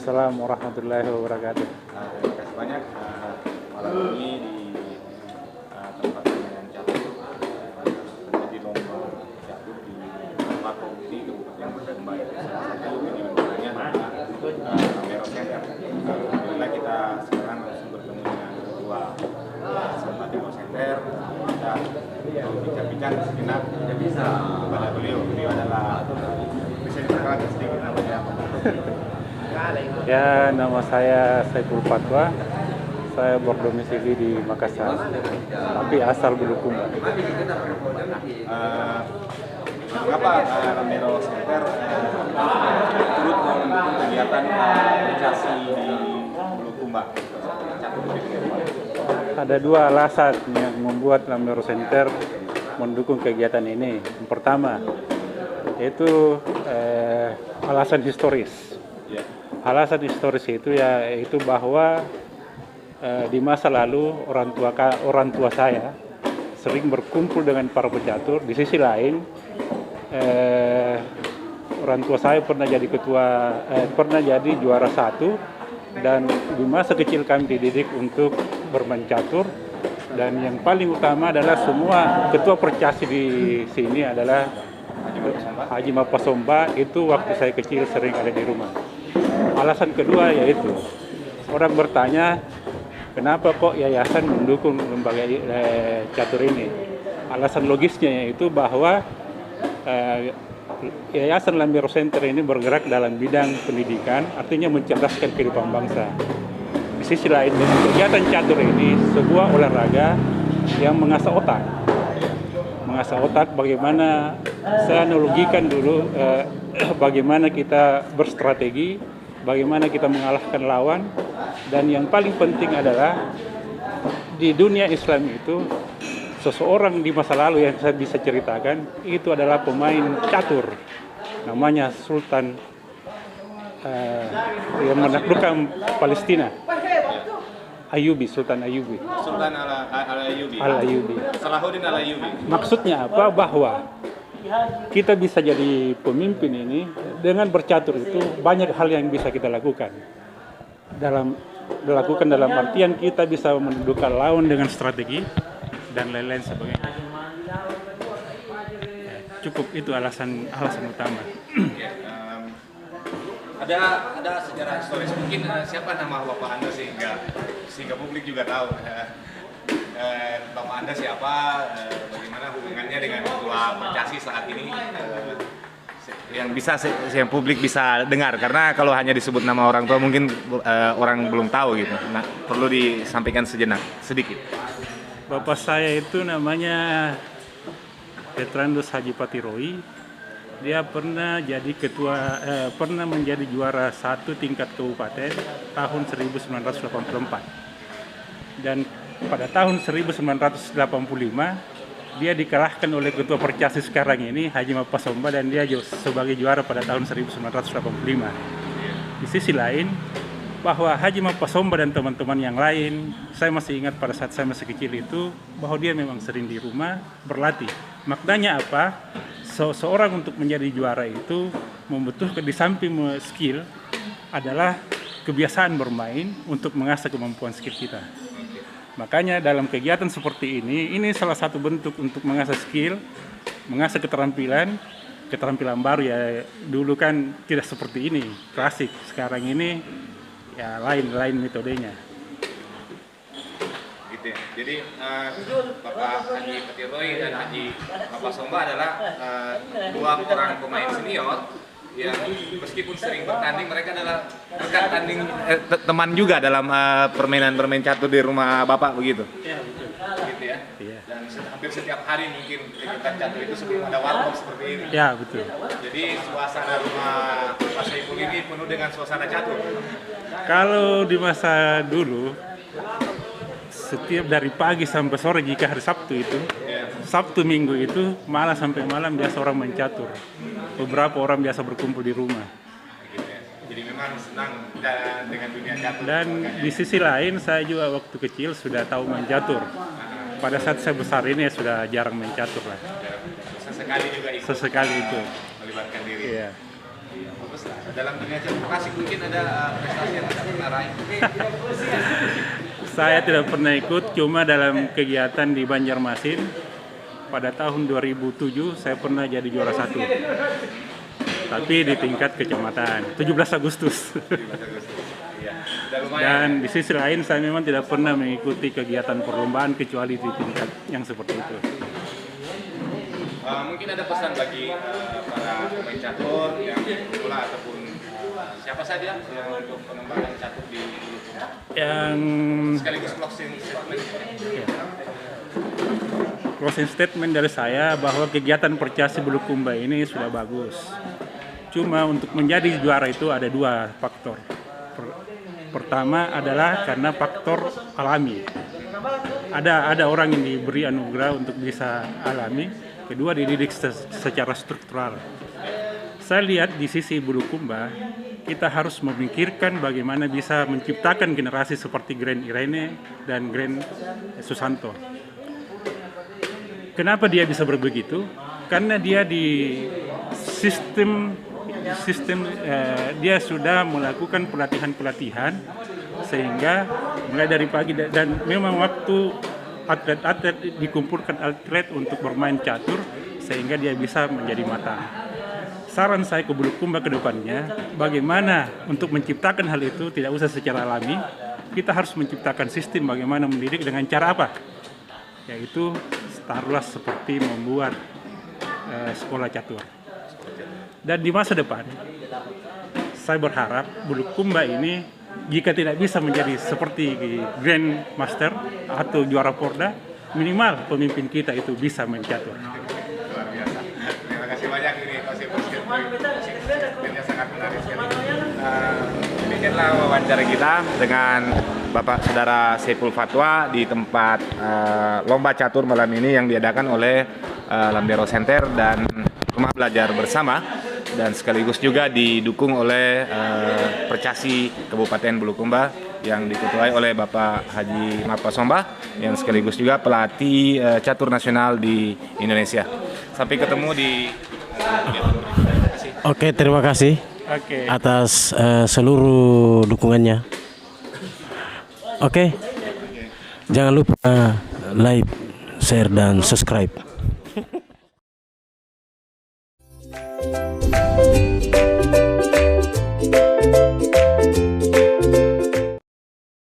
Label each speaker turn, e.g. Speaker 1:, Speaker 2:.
Speaker 1: Waalaikumsalam warahmatullahi wabarakatuh.
Speaker 2: Terima kasih banyak malam ini di tempat permainan catur terjadi lomba catur di Patok di Kabupaten Bandung. Salah satu penyelenggaranya Mero Center. Alhamdulillah kita sekarang langsung bertemu dengan ketua Sempat Mero Center. Kita bincang-bincang sejenak kepada beliau. Beliau adalah bisa diperkenalkan sedikit namanya.
Speaker 1: Ya, nama saya Saiful Fatwa. Saya berdomisili di Makassar, tapi asal Bulukumba.
Speaker 2: Mengapa Mero Center turut mendukung kegiatan meditasi di Bulukumba?
Speaker 1: Ada dua alasan yang membuat Mero Center mendukung kegiatan ini. Yang pertama, yaitu alasan historis. Alasan historis itu yaitu bahwa di masa lalu orang tua saya sering berkumpul dengan para pecatur. Di sisi lain, orang tua saya pernah jadi juara satu, dan di masa kecil kami dididik untuk bermain catur. Dan yang paling utama adalah semua ketua percasi di sini adalah Haji Mapasomba. Itu waktu saya kecil sering ada di rumah. Alasan kedua yaitu orang bertanya, kenapa kok yayasan mendukung lembaga catur ini? Alasan logisnya yaitu bahwa Yayasan Mero Center ini bergerak dalam bidang pendidikan, artinya mencerdaskan kehidupan bangsa. Di sisi lain, dengan kegiatan catur ini sebuah olahraga yang mengasah otak. Mengasah otak bagaimana, saya analogikan dulu bagaimana kita berstrategi, bagaimana kita mengalahkan lawan, dan yang paling penting adalah di dunia Islam itu seseorang di masa lalu yang saya bisa ceritakan itu adalah pemain catur, namanya Sultan yang menaklukkan Palestina, Sultan Ayyubi. Al-Ayyubi.
Speaker 2: Salahuddin Al-Ayyubi.
Speaker 1: Maksudnya apa? Bahwa kita bisa jadi pemimpin ini dengan bercatur. Itu banyak hal yang bisa kita lakukan. Dalam artian kita bisa menundukkan lawan dengan strategi dan lain-lain sebagainya. Ya, cukup itu alasan utama.
Speaker 2: Ada sejarah historis, mungkin siapa nama bapak Anda sehingga publik juga tahu. Bapak Anda siapa, bagaimana hubungannya dengan ketua percasi saat ini, yang publik bisa dengar, karena kalau hanya disebut nama orang tua mungkin orang belum tahu gitu. Nah, perlu disampaikan sedikit.
Speaker 1: Bapak saya itu namanya Petrandus Haji Patiroi. Dia pernah menjadi juara satu tingkat kabupaten tahun 1984. Dan pada tahun 1985 dia dikalahkan oleh ketua percasi sekarang ini, Haji Mapasomba, dan dia sebagai juara pada tahun 1985. Di sisi lain, bahwa Haji Mapasomba dan teman-teman yang lain, saya masih ingat pada saat saya masih kecil itu, bahwa dia memang sering di rumah berlatih. Maknanya apa? Seorang untuk menjadi juara itu membutuhkan, di samping skill, adalah kebiasaan bermain untuk mengasah kemampuan skill kita. Makanya dalam kegiatan seperti ini salah satu bentuk untuk mengasah skill, mengasah keterampilan baru ya. Dulu kan tidak seperti ini, klasik. Sekarang ini ya lain metodenya.
Speaker 2: Gitu ya. Jadi Bapak Haji Patiroi dan Haji Mapasomba adalah dua orang pemain senior yang meskipun sering bertanding, mereka adalah rekan tanding, teman juga dalam permainan catur di rumah Bapak begitu.
Speaker 1: Iya, betul.
Speaker 2: Gitu ya.
Speaker 1: Iya.
Speaker 2: Dan hampir setiap hari mungkin kegiatan catur itu sebelum ada warkop seperti ini.
Speaker 1: Ya, betul.
Speaker 2: Jadi suasana rumah Pak Saiful ini penuh dengan suasana catur.
Speaker 1: Kalau di masa dulu, setiap dari pagi sampai sore, jika hari Sabtu itu, Sabtu Minggu itu, malah sampai malam biasa orang main catur. Beberapa orang biasa berkumpul di rumah.
Speaker 2: Jadi memang senang dengan dunia catur.
Speaker 1: Dan di sisi lain, saya juga waktu kecil sudah tahu main catur. Pada saat saya besar ini sudah jarang main catur lah.
Speaker 2: Sesekali juga ikut.
Speaker 1: Sesekali itu.
Speaker 2: Melibatkan diri.
Speaker 1: Iya.
Speaker 2: Bagus lah. Dalam dunia catur klasik mungkin ada prestasi yang tidak pernah raih.
Speaker 1: Saya tidak pernah ikut, cuma dalam kegiatan di Banjarmasin pada tahun 2007 saya pernah jadi juara 1. Tapi di tingkat kecamatan, 17 Agustus.
Speaker 2: 17 Agustus. Iya. Udah lumayan.
Speaker 1: Dan di sisi lain saya memang tidak pernah mengikuti kegiatan perlombaan kecuali di tingkat yang seperti itu.
Speaker 2: Mungkin ada pesan bagi para pemain catur yang pemula ataupun siapa saja yang untuk pengembangan catur di Bulukumba.
Speaker 1: Yang
Speaker 2: Sekaligus closing statement.
Speaker 1: closing statement dari saya bahwa kegiatan Percasi Bulukumba ini sudah bagus. Cuma untuk menjadi juara itu ada 2 faktor. Pertama adalah karena faktor alami. Ada orang yang diberi anugerah untuk bisa alami. Kedua, dididik secara struktural. Saya lihat di sisi Bulukumba, kita harus memikirkan bagaimana bisa menciptakan generasi seperti Grand Irene dan Grand Susanto. Kenapa dia bisa begitu? Karena dia di sistem dia sudah melakukan pelatihan sehingga mulai dari pagi dan memang waktu atlet-atlet dikumpulkan atlet untuk bermain catur sehingga dia bisa menjadi matang. Saran saya ke Bulukumba ke depannya, bagaimana untuk menciptakan hal itu tidak usah secara alami, kita harus menciptakan sistem bagaimana mendidik dengan cara apa? Yaitu taruhlah seperti membuat sekolah catur. Dan di masa depan, saya berharap Bulukumba ini jika tidak bisa menjadi seperti Grand Master atau juara Porda, minimal pemimpin kita itu bisa mencatur.
Speaker 2: Luar biasa. Terima kasih banyak ini Ini sangat menarik sekali. Demikianlah wawancara kita dengan Bapak Saudara Saiful Fatwa di tempat lomba catur malam ini yang diadakan oleh Lambero Center dan Rumah Belajar Bersama, dan sekaligus juga didukung oleh Percasi Kabupaten Bulukumba yang diketuai oleh Bapak Haji Mapasomba yang sekaligus juga pelatih catur nasional di Indonesia. Sampai ketemu di
Speaker 3: Oke, terima kasih atas seluruh dukungannya. Oke, jangan lupa like, share, dan subscribe.